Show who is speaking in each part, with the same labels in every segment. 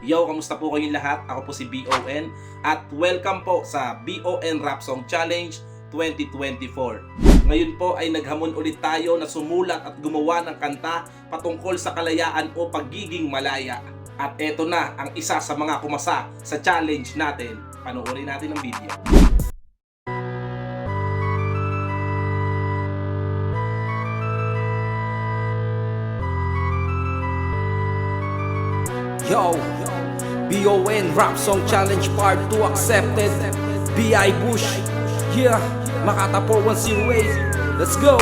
Speaker 1: Yo, kamusta po kayong lahat? Ako po si BON at welcome po sa BON Rap Song Challenge 2024. Ngayon po ay naghamon ulit tayo na sumulat at gumawa ng kanta patungkol sa kalayaan o pagiging malaya. At eto na ang isa sa mga kumasa sa challenge natin. Panoorin natin ang video.
Speaker 2: Yo, BON Rap Song Challenge Part 2 accepted. B.I. Bush, yeah, Makatapo 108. Let's go!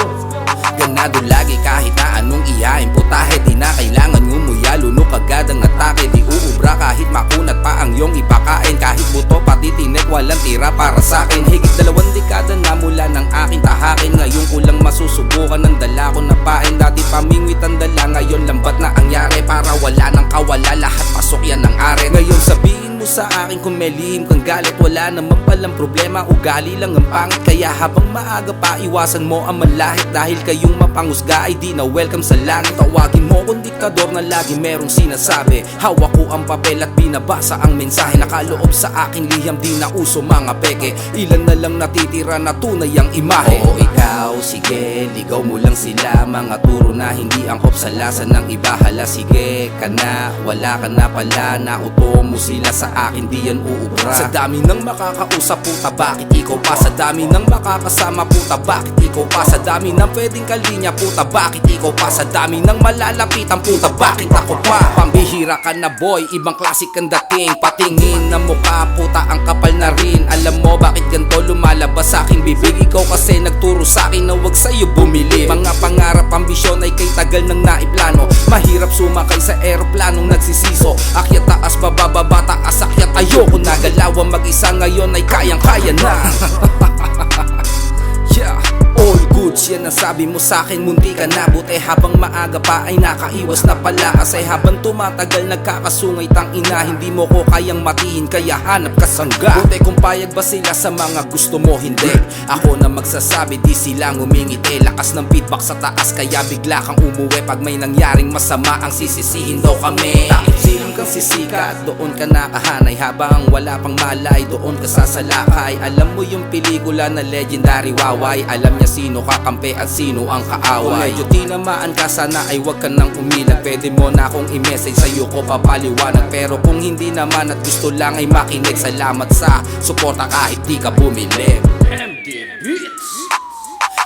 Speaker 3: Ganado lagi kahit na anong ihain putahe. Di na kailangan ngumuya, lunok agad ang atake. Di uubra kahit makunat pa ang iyong ipakain. Kahit buto pati tinik walang tira para sa'kin. Higit 2 dekada na mula ng aking tahakin. Ngayon ko lang masusubukan ng dala ko na pain. Dati pamingwit ang dala, ngayon lambat na ang yari. Para wala nang kawala, lahat pasok yan ng are. Ngayon sabihin mo sa akin kung may lihim kang galit. Wala naman palang problema, ugali lang ang pangit. Kaya habang maaga pa, iwasan mo ang manlahit. Dahil kayong mapangusga ay di na welcome sa langit. Tawagin mo kung diktador na lagi merong sinasabi. Hawak ko ang papel at binabasa ang mensahe. Nakaloob sa aking liham, di na uso mga peke. Ilan na lang natitira na tunay ang imahe. Oo ikaw, sige, ligaw mo lang sila. Mga turo na hindi angkop sa lasa ng iba. Hala sige ka na, wala ka na pala. Nauto mo sila sa akin, di yan uubra. Sa dami ng makakausap puta, bakit ikaw pa? Sa dami ng makakasama puta, bakit ikaw pa? Sa dami ng pwedeng kalinya puta, bakit ikaw pa? Sa dami ng malalapitan puta, bakit ako pa? Pambihira ka na boy, ibang klasik ang dating. Patingin na mukha puta, ang kapal na rin. Alam mo bakit ganito lumalabas sa aking bibig? Ikaw kasi nagturo sa akin na wag sa'yo bumili. Mga pangarap, ambisyon ay kay tagal ng naiplano. Mahirap sumakay sa eroplanong nagsisiso. Akyat taas, bababa, taas, akyat. Ayoko na galawan mag-isa, ngayon ay kayang-kaya na. Yeah, all goods, yan ang sabi mo sa'kin, munti ka na. Buti habang maaga pa ay nakaiwas na pala. Kasi habang tumatagal nagkakasungay tangina. Hindi mo ko kayang matiin, kaya hanap ka sangga. Buti kung payag ba sila sa mga gusto mo, hindi. Ako na magsasabi, di sila ngumingiti. Lakas ng feedback sa taas, kaya bigla kang umuwi. Pag may nangyaring masama, ang sisisihin daw kami. Takip silang kang sisikat, doon ka nakahanay. Habang wala pang malay, doon ka sasalakay. Alam mo yung pelikula na legendary Waway. Alam niya sino kakampi at sino ang kaaway. Kung medyo tinamaan ka, sana ay wag ka nang umilag. Pwede mo na akong i-message, sa'yo ko papaliwanag. Pero kung hindi naman at gusto lang ay makinig, salamat sa suporta kahit di ka bumili.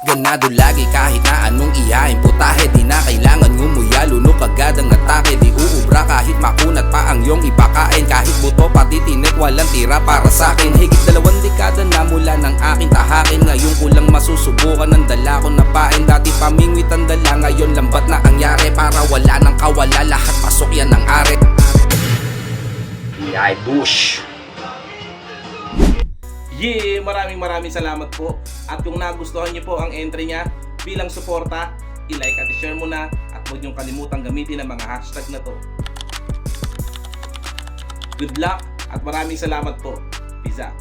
Speaker 3: Ganado lagi kahit na anong ihain putahe. Di na kailangan ngumuya, lunok agad ang atake. Di uubra kahit makunat pa ang iyong ipakain. Kahit buto pati tinik walang tira para sa'kin. Higit 2 dekada na mula ng aking tahakin. Ngayon ko lang masusubukan ng dala ko na pain. Dati pamingwit ang dala, ngayon lambat na ang yari. Para wala nang kawala, lahat pasok yan ng are. B.I. Bush.
Speaker 1: Yeah, maraming salamat po. At kung nagustuhan niyo po ang entry niya bilang suporta, i-like at i-share mo na. At huwag niyong kalimutang gamitin ang mga hashtag na to. Good luck at maraming salamat po. Peace out.